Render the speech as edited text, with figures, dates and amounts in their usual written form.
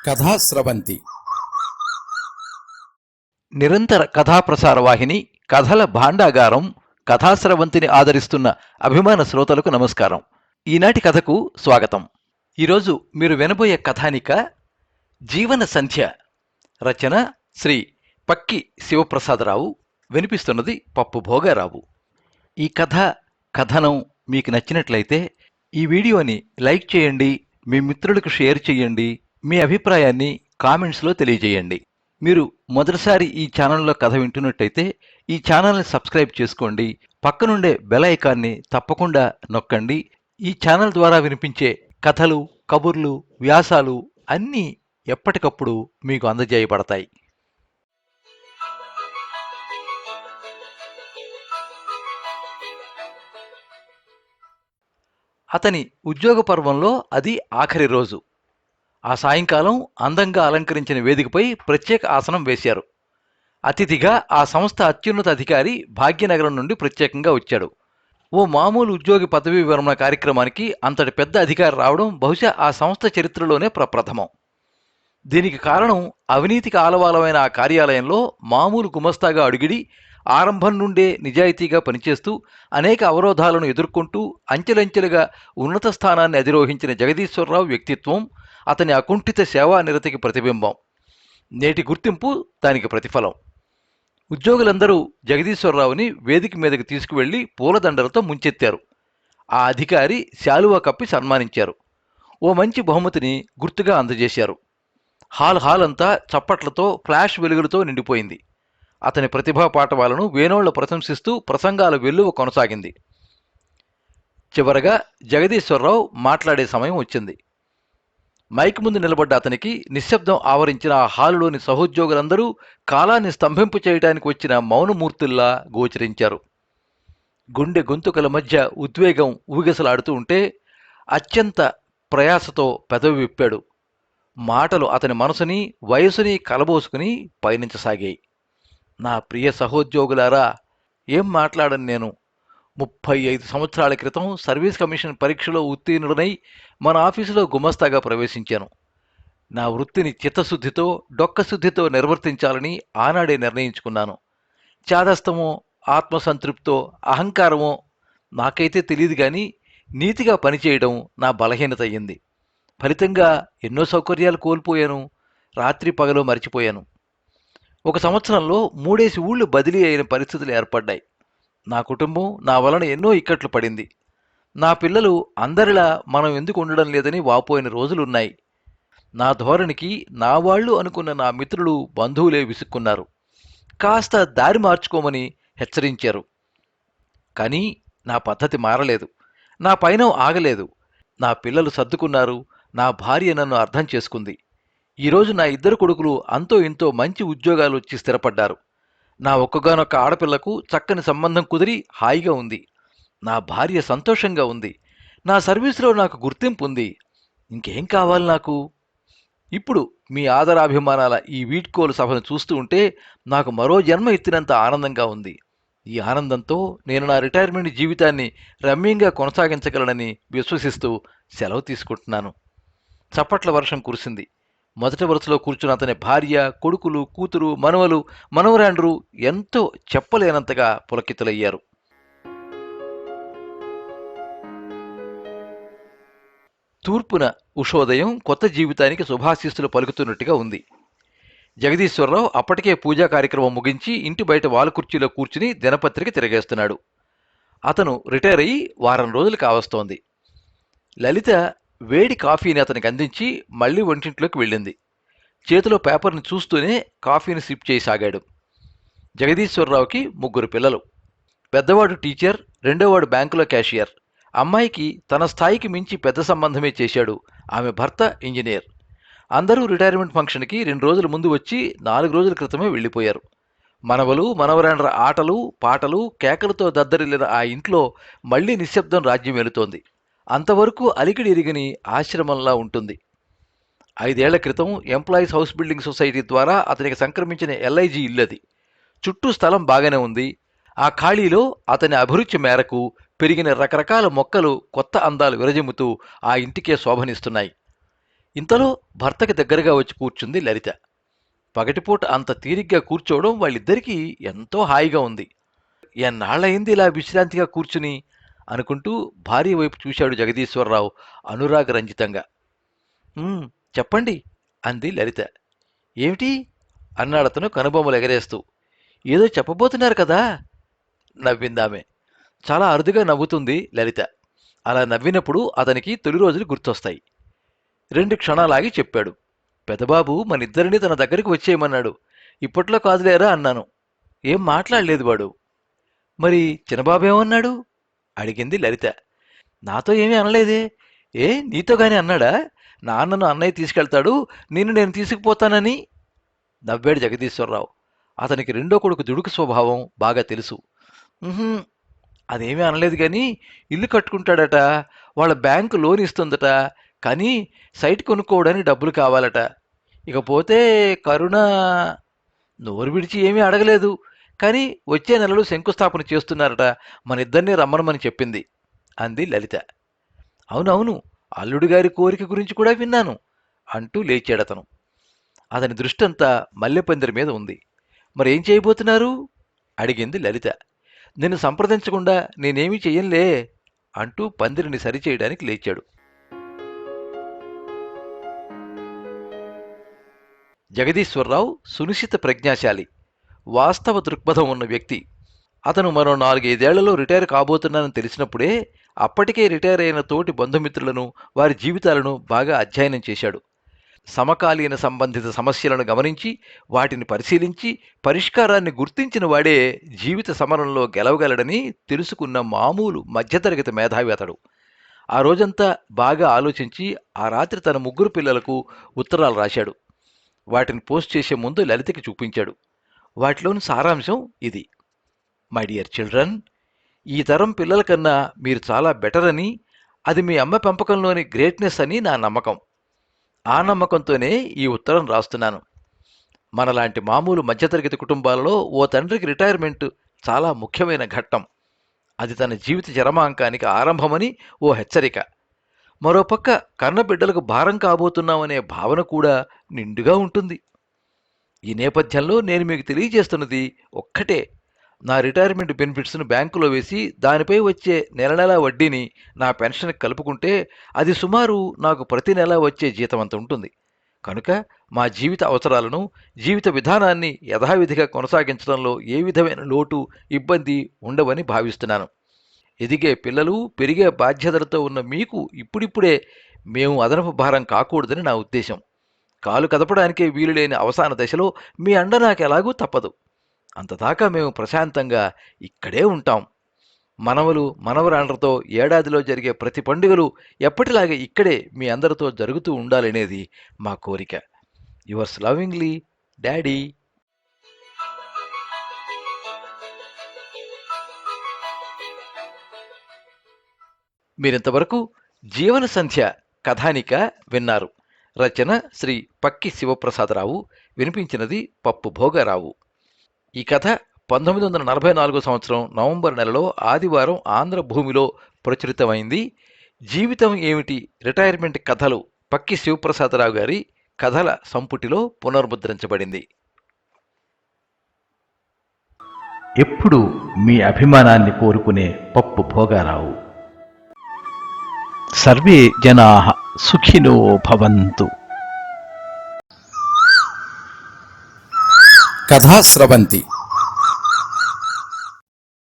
కథాస్రవంతి నిరంతర కథాప్రసార వాహిని కథల భాండాగారం కథాస్రవంతిని ఆదరిస్తున్న అభిమాన శ్రోతలకు నమస్కారం. ఈనాటి కథకు స్వాగతం. ఈరోజు మీరు వినబోయే కథానిక జీవన సంధ్య. రచన శ్రీ పక్కి శివప్రసాదరావు. వినిపిస్తున్నది పప్పు భోగారావు. ఈ కథనం మీకు నచ్చినట్లయితే ఈ వీడియోని లైక్ చేయండి, మీ మిత్రులకు షేర్ చేయండి, మీ అభిప్రాయాన్ని కామెంట్స్లో తెలియజేయండి. మీరు మొదటిసారి ఈ ఛానల్లో కథ వింటున్నట్టయితే ఈ ఛానల్ని సబ్స్క్రైబ్ చేసుకోండి. పక్కనుండే బెల్ ఐకాన్ని తప్పకుండా నొక్కండి. ఈ ఛానల్ ద్వారా వినిపించే కథలు, కబుర్లు, వ్యాసాలు అన్నీ ఎప్పటికప్పుడు మీకు అందజేయబడతాయి. అతని ఉద్యోగ పర్వంలో అది ఆఖరి రోజు. ఆ సాయంకాలం అందంగా అలంకరించిన వేదికపై ప్రత్యేక ఆసనం వేశారు. అతిథిగా ఆ సంస్థ అత్యున్నత అధికారి భాగ్యనగరం నుండి ప్రత్యేకంగా వచ్చాడు. ఓ మామూలు ఉద్యోగి పదవీ విరమణ కార్యక్రమానికి అంతటి పెద్ద అధికారి రావడం బహుశా ఆ సంస్థ చరిత్రలోనే ప్రప్రథమం. దీనికి కారణం అవినీతికి ఆలవాలమైన ఆ కార్యాలయంలో మామూలు గుమస్తాగా అడుగిడి ఆరంభం నుండే నిజాయితీగా పనిచేస్తూ అనేక అవరోధాలను ఎదుర్కొంటూ అంచెలంచెలుగా ఉన్నత స్థానాన్ని అధిరోహించిన జగదీశ్వరరావు వ్యక్తిత్వం అతని అకుంఠిత సేవా నిరతికి ప్రతిబింబం. నేటి గుర్తింపు దానికి ప్రతిఫలం. ఉద్యోగులందరూ జగదీశ్వరరావుని వేదిక మీదకి తీసుకువెళ్లి పూలదండలతో ముంచెత్తారు. ఆ అధికారి శాలువా కప్పి సన్మానించారు. ఓ మంచి బహుమతిని గుర్తుగా అందజేశారు. హాల్ అంతా చప్పట్లతో, ఫ్లాష్ వెలుగులతో నిండిపోయింది. అతని ప్రతిభా పాఠవాలను వేణోళ్ల ప్రశంసిస్తూ ప్రసంగాల వెల్లువ కొనసాగింది. చివరగా జగదీశ్వరరావు మాట్లాడే సమయం వచ్చింది. మైక్ ముందు నిలబడ్డ అతనికి నిశ్శబ్దం ఆవరించిన ఆ హాలులోని సహోద్యోగులందరూ కాలాన్ని స్తంభింపు చేయడానికి వచ్చిన మౌనమూర్తుల్లా గోచరించారు. గుండె గొంతుకల మధ్య ఉద్వేగం ఊగిసలాడుతూ ఉంటే అత్యంత ప్రయాసతో పెదవి విప్పాడు. మాటలు అతని మనసుని, వయసుని కలబోసుకుని పయనించసాగాయి. నా ప్రియ సహోద్యోగులారా, ఏం మాట్లాడను నేను. 35 సంవత్సరాల క్రితం సర్వీస్ కమిషన్ పరీక్షలో ఉత్తీర్ణుడనై మన ఆఫీసులో గుమస్తాగా ప్రవేశించాను. నా వృత్తిని చిత్తశుద్ధితో, డొక్కశుద్ధితో నిర్వర్తించాలని ఆనాడే నిర్ణయించుకున్నాను. చాదస్తమో, ఆత్మసంతృప్తో, అహంకారమో నాకైతే తెలియదు, కానీ నీతిగా పనిచేయడం నా బలహీనత అయ్యింది. ఫలితంగా ఎన్నో సౌకర్యాలు కోల్పోయాను, రాత్రి పగలు మరిచిపోయాను. ఒక సంవత్సరంలో 3 ఊళ్ళు బదిలీ అయిన పరిస్థితులు ఏర్పడ్డాయి. నా కుటుంబం నా వలన ఎన్నో ఇక్కట్లు పడింది. నా పిల్లలు అందరిలా మనం ఎందుకు ఉండడం లేదని వాపోయిన రోజులున్నాయి. నా ధోరణికి నా వాళ్ళు అనుకున్న నా మిత్రులు, బంధువులే విసుక్కున్నారు. కాస్త దారి మార్చుకోమని హెచ్చరించారు. కానీ నా పద్ధతి మారలేదు. నా పైన ఆగలేదు. నా పిల్లలు సర్దుకున్నారు. నా భార్య నన్ను అర్థం చేసుకుంది. ఈరోజు నా 2 కొడుకులు అంతో ఇంతో మంచి ఉద్యోగాలు వచ్చి స్థిరపడ్డారు. నా ఒక్కగానొక్క ఆడపిల్లకు చక్కని సంబంధం కుదిరి హాయిగా ఉంది. నా భార్య సంతోషంగా ఉంది. నా సర్వీసులో నాకు గుర్తింపు ఉంది. ఇంకేం కావాలి నాకు? ఇప్పుడు మీ ఆదరాభిమానాల ఈ వీడ్కోలు సభను చూస్తూ ఉంటే నాకు మరో జన్మ ఎత్తినంత ఆనందంగా ఉంది. ఈ ఆనందంతో నేను నా రిటైర్మెంట్ జీవితాన్ని రమ్యంగా కొనసాగించగలనని విశ్వసిస్తూ సెలవు తీసుకుంటున్నాను. చప్పట్ల వర్షం కురిసింది. మొదటి వరుసలో కూర్చున్న అతని భార్య, కొడుకులు, కూతురు, మనవలు, మనవరాండ్రు ఎంతో చెప్పలేనంతగా పులకితులయ్యారు. తూర్పున ఉషోదయం కొత్త జీవితానికి శుభాశీస్సులు పలుకుతున్నట్టుగా ఉంది. జగదీశ్వరరావు అప్పటికే పూజా కార్యక్రమం ముగించి ఇంటి బయట వాలుకుర్చీలో కూర్చుని దినపత్రిక తిరగేస్తున్నాడు. అతను రిటైర్ అయ్యి వారం రోజులు కావస్తోంది. లలిత వేడి కాఫీని అతనికి అందించి మళ్లీ వంటింట్లోకి వెళ్ళింది. చేతిలో పేపర్ని చూస్తూనే కాఫీని సిప్ చేయసాగాడు. జగదీశ్వరరావుకి 3 పిల్లలు. పెద్దవాడు టీచర్, రెండోవాడు బ్యాంకులో క్యాషియర్. అమ్మాయికి తన స్థాయికి మించి పెద్ద సంబంధమే చేశాడు. ఆమె భర్త ఇంజనీర్. అందరూ రిటైర్మెంట్ ఫంక్షన్కి 2 రోజుల ముందు వచ్చి 4 రోజుల క్రితమే వెళ్ళిపోయారు. మనవలు, మనవరాండ్ర ఆటలు, పాటలు, కేకలతో దద్దరిల్లిన ఆ ఇంట్లో మళ్లీ నిశ్శబ్దం రాజ్యం వెళుతోంది. అంతవరకు అలికిడి ఎరిగని ఆశ్రమంలా ఉంటుంది. 5 ఏళ్ల క్రితం ఎంప్లాయీస్ హౌస్ బిల్డింగ్ సొసైటీ ద్వారా అతనికి సంక్రమించిన LIG ఇల్లది. చుట్టూ స్థలం బాగానే ఉంది. ఆ ఖాళీలో అతని అభిరుచి మేరకు పెరిగిన రకరకాల మొక్కలు కొత్త అందాలు విరజిమ్ముతూ ఆ ఇంటికే శోభనిస్తున్నాయి. ఇంతలో భర్తకి దగ్గరగా వచ్చి కూర్చుంది లలిత. పగటిపూట అంత తీరిగ్గా కూర్చోవడం వాళ్ళిద్దరికీ ఎంతో హాయిగా ఉంది. ఎన్నాళ్ళయింది ఇలా విశ్రాంతిగా కూర్చుని అనుకుంటూ భార్య వైపు చూశాడు జగదీశ్వరరావు అనురాగరంజితంగా. "ఉమ్, చెప్పండి" అంది లలిత. "ఏమిటి?" అన్నాడతను కనుబొమ్మలు ఎగరేస్తూ. "ఏదో చెప్పబోతున్నారు కదా" నవ్విందామె. చాలా అరుదుగా నవ్వుతుంది లలిత. అలా నవ్వినప్పుడు అతనికి తొలి రోజులు గుర్తొస్తాయి. 2 క్షణాలాగి చెప్పాడు. "పెదబాబు మనిద్దరినీ తన దగ్గరికి వచ్చేయమన్నాడు. ఇప్పట్లో కాదులేరా" అన్నాను. "ఏం మాట్లాడలేదు వాడు." "మరి చిన్నబాబేమన్నాడు?" అడిగింది లలిత. "నాతో ఏమీ అనలేదే." "ఏ నీతో గాని అన్నాడా? నాన్నను అన్నయ్య తీసుకెళ్తాడు, నిన్ను నేను తీసుకుపోతానని." నవ్వాడు జగదీశ్వరరావు. అతనికి రెండో కొడుకు దుడుకు స్వభావం బాగా తెలుసు. "ఉహుం, అదేమీ అనలేదు గాని ఇల్లు కట్టుకుంటాడట, వాళ్ళ బ్యాంకు లోన్ ఇస్తుందట, కానీ సైట్ కొనుక్కోవడానికి డబ్బులు కావాలట. ఇకపోతే కరుణ నోరు విడిచి ఏమీ అడగలేదు, కానీ వచ్చే నెలలో శంకుస్థాపన చేస్తున్నారట, మనిద్దరినీ రమ్మనమని చెప్పింది" అంది లలిత. "అవునవును, అల్లుడి గారి కోరిక గురించి కూడా విన్నాను" అంటూ లేచాడతను. అతని దృష్టంతా మల్లెపందిరి మీద ఉంది. "మరేం చేయబోతున్నారు?" అడిగింది లలిత. "నిన్ను సంప్రదించకుండా నేనేమీ చెయ్యంలే" అంటూ పందిరిని సరిచేయడానికి లేచాడు. జగదీశ్వరరావు సునిశ్చిత ప్రజ్ఞాశాలి, వాస్తవ దృక్పథం ఉన్న వ్యక్తి. అతను మరో 4-5 ఏళ్లలో రిటైర్ కాబోతున్నానని తెలిసినప్పుడే అప్పటికే రిటైర్ అయిన తోటి బంధుమిత్రులను, వారి జీవితాలను బాగా అధ్యయనం చేశాడు. సమకాలీన సంబంధిత సమస్యలను గమనించి వాటిని పరిశీలించి పరిష్కారాన్ని గుర్తించిన వాడే జీవిత సమరంలో గెలవగలడని తెలుసుకున్న మామూలు మధ్యతరగతి మేధావి అతడు. ఆ రోజంతా బాగా ఆలోచించి ఆ రాత్రి తన 3 పిల్లలకు ఉత్తరాలు రాశాడు. వాటిని పోస్ట్ చేసే ముందు లలితకి చూపించాడు. వాటిలోని సారాంశం ఇది: మై డియర్ చిల్డ్రన్, ఈ తరం పిల్లల కన్నా మీరు చాలా బెటర్ అని, అది మీ అమ్మ పెంపకంలోని గ్రేట్నెస్ అని నా నమ్మకం. ఆ నమ్మకంతోనే ఈ ఉత్తరం రాస్తున్నాను. మనలాంటి మామూలు మధ్యతరగతి కుటుంబాలలో ఓ తండ్రికి రిటైర్మెంట్ చాలా ముఖ్యమైన ఘట్టం. అది తన జీవిత చరమాంకానికి ఆరంభమని ఓ హెచ్చరిక. మరోపక్క కన్నబిడ్డలకు భారం కాబోతున్నామనే భావన కూడా నిండుగా ఉంటుంది. ఈ నేపథ్యంలో నేను మీకు తెలియజేస్తున్నది ఒక్కటే: నా రిటైర్మెంట్ బెనిఫిట్స్ను బ్యాంకులో వేసి దానిపై వచ్చే నెల నెలా వడ్డీని నా పెన్షన్కి కలుపుకుంటే అది సుమారు నాకు ప్రతి నెలా వచ్చే జీతం అంత ఉంటుంది. కనుక మా జీవిత అవసరాలను, జీవిత విధానాన్ని యథావిధిగా కొనసాగించడంలో ఏ విధమైన లోటు, ఇబ్బంది ఉండవని భావిస్తున్నాను. ఎదిగే పిల్లలు, పెరిగే బాధ్యతలతో ఉన్న మీకు ఇప్పుడిప్పుడే మేము అదనపు భారం కాకూడదని నా ఉద్దేశం. కాలు కదపడానికే వీలులేని అవసాన దశలో మీ అండ నాకెలాగూ తప్పదు. అంతదాకా మేము ప్రశాంతంగా ఇక్కడే ఉంటాం. మనవలు, మనవరాండ్రతో ఏడాదిలో జరిగే ప్రతి పండుగలు ఎప్పటిలాగే ఇక్కడే మీ అందరితో జరుగుతూ ఉండాలనేది మా కోరిక. Yours lovingly daddy. మీరింతవరకు జీవన సంధ్య కథానిక విన్నారు. రచన శ్రీ పక్కి శివప్రసాదరావు. వినిపించినది పప్పు భోగారావు. ఈ కథ 1944 సంవత్సరం నవంబర్ నెలలో ఆదివారం ఆంధ్రభూమిలో ప్రచురితమైంది. జీవితం ఏమిటి, రిటైర్మెంట్ కథలు పక్కి శివప్రసాదరావు గారి కథల సంపుటిలో పునర్ముద్రించబడింది. ఎప్పుడు మీ అభిమానాన్ని కోరుకునే పప్పు భోగారావు. సర్వే జనాః సుఖినో భవంతు. కథా స్రవంతి